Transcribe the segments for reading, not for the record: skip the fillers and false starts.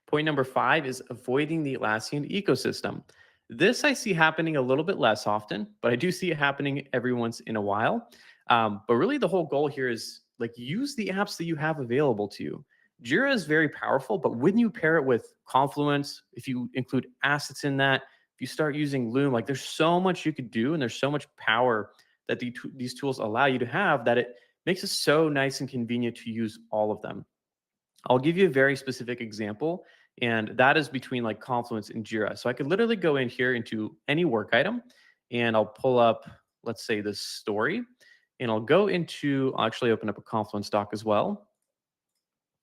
Point number 5 is avoiding the Atlassian ecosystem. This I see happening a little bit less often, but I do see it happening every once in a while. But really, the whole goal here is like use the apps that you have available to you. Jira is very powerful, but when you pair it with Confluence, if you include assets in that, if you start using Loom, like there's so much you could do, and there's so much power that these tools allow you to have that it makes it so nice and convenient to use all of them. I'll give you a very specific example, and that is between like Confluence and Jira. So I could literally go in here into any work item, and I'll pull up, let's say, this story, and I'll actually open up a Confluence doc as well,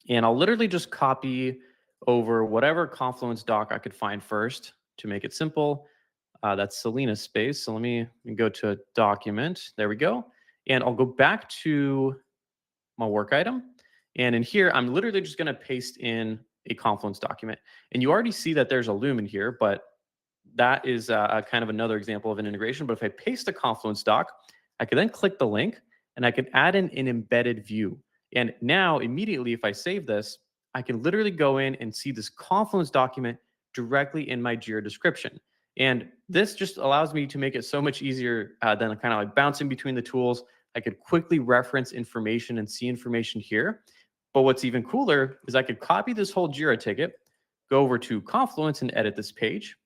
and I'll literally just copy over whatever Confluence doc I could find first to make it simple. That's Selena's space. So let me go to a document. There we go. And I'll go back to my work item. And in here, I'm literally just going to paste in a Confluence document. And you already see that there's a Loom in here, but that is a kind of another example of an integration. But if I paste a Confluence doc, I could then click the link and I could add in an embedded view. And now immediately, if I save this, I can literally go in and see this Confluence document directly in my Jira description. And this just allows me to make it so much easier than kind of like bouncing between the tools. I could quickly reference information and see information here. But what's even cooler is I could copy this whole Jira ticket, go over to Confluence and edit this page.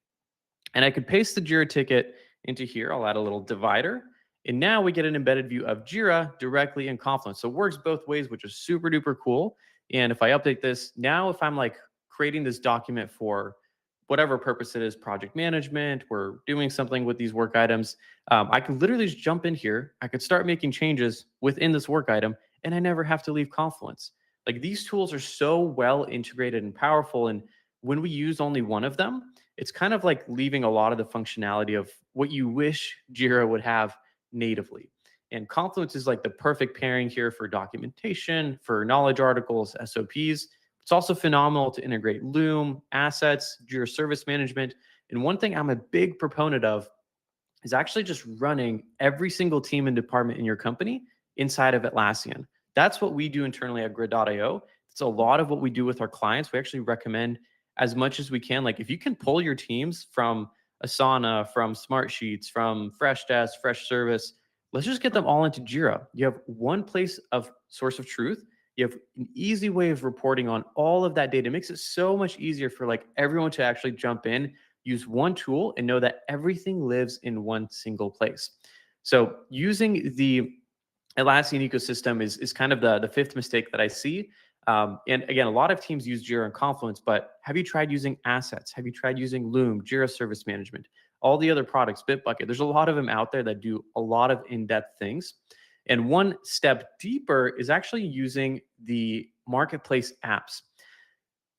And I could paste the Jira ticket into here. I'll add a little divider. And now we get an embedded view of Jira directly in Confluence. So it works both ways, which is super duper cool. And if I update this, now if I'm like creating this document for whatever purpose it is, project management, we're doing something with these work items, I can literally just jump in here. I could start making changes within this work item, and I never have to leave Confluence. Like these tools are so well integrated and powerful. And when we use only one of them, it's kind of like leaving a lot of the functionality of what you wish Jira would have natively. And Confluence is like the perfect pairing here for documentation, for knowledge articles, SOPs. It's also phenomenal to integrate Loom, assets, Jira Service Management. And one thing I'm a big proponent of is actually just running every single team and department in your company inside of Atlassian. That's what we do internally at grid.io. It's a lot of what we do with our clients. We actually recommend as much as we can. Like if you can pull your teams from Asana, from Smartsheets, from Freshdesk, Freshservice, let's just get them all into Jira. You have one place of source of truth. You have an easy way of reporting on all of that data. It makes it so much easier for like everyone to actually jump in, use one tool, and know that everything lives in one single place. So using the Atlassian ecosystem is kind of the fifth mistake that I see. And again, a lot of teams use Jira and Confluence, but have you tried using assets? Have you tried using Loom, Jira Service Management, all the other products, Bitbucket? There's a lot of them out there that do a lot of in-depth things. And one step deeper is actually using the marketplace apps.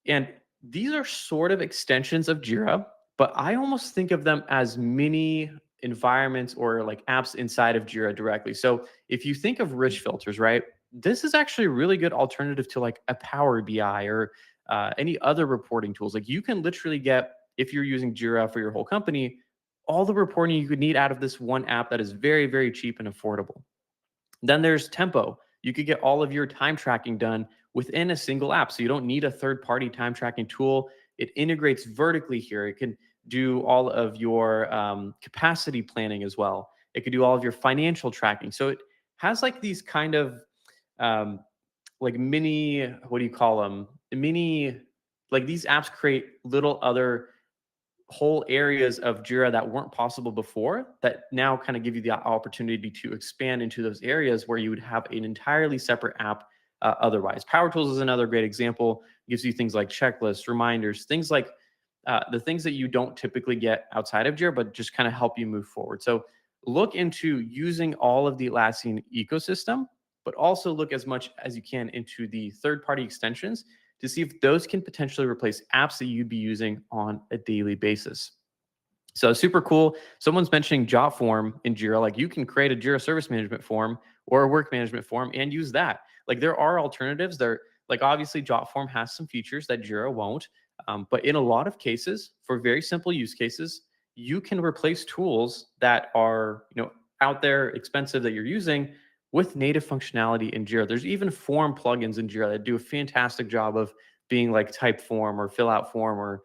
And these are sort of extensions of Jira, but I almost think of them as mini environments or like apps inside of Jira directly. So if you think of rich filters, right? This is actually a really good alternative to like a Power BI or any other reporting tools. Like you can literally get, if you're using Jira for your whole company, all the reporting you could need out of this one app that is very, very cheap and affordable. Then there's Tempo. You could get all of your time tracking done within a single app. So you don't need a third-party time tracking tool. It integrates vertically here. It can do all of your capacity planning as well. It could do all of your financial tracking. So it has like these kind of like mini, what do you call them? Mini, like these apps create little other whole areas of Jira that weren't possible before that now kind of give you the opportunity to expand into those areas where you would have an entirely separate app otherwise. Power Tools is another great example. It gives you things like checklists, reminders, things like the things that you don't typically get outside of Jira, but just kind of help you move forward. So look into using all of the Atlassian ecosystem, but also look as much as you can into the third-party extensions to see if those can potentially replace apps that you'd be using on a daily basis. So super cool. Someone's mentioning Jotform in Jira. Like you can create a Jira service management form or a work management form and use that. Like there are alternatives. There, like obviously Jotform has some features that Jira won't. But in a lot of cases, for very simple use cases, you can replace tools that are out there, expensive that you're using with native functionality in Jira. There's even form plugins in Jira that do a fantastic job of being like type form or fill out form or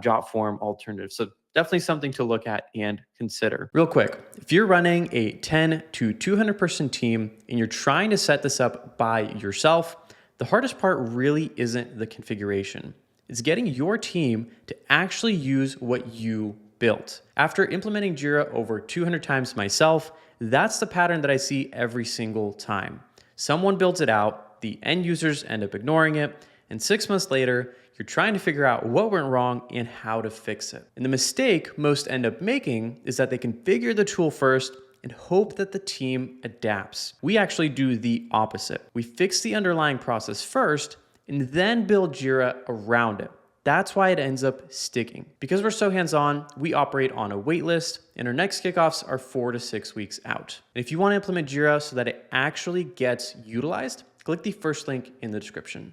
jot form alternative. So definitely something to look at and consider. Real quick, if you're running a 10 to 200 person team and you're trying to set this up by yourself, the hardest part really isn't the configuration. It's getting your team to actually use what you built. After implementing Jira over 200 times myself, that's the pattern that I see every single time. Someone builds it out, the end users end up ignoring it, and 6 months later, you're trying to figure out what went wrong and how to fix it. And the mistake most end up making is that they configure the tool first and hope that the team adapts. We actually do the opposite. We fix the underlying process first and then build Jira around it. That's why it ends up sticking. Because we're so hands-on, we operate on a wait list, and our next kickoffs are 4 to 6 weeks out. And if you want to implement Jira so that it actually gets utilized, click the first link in the description.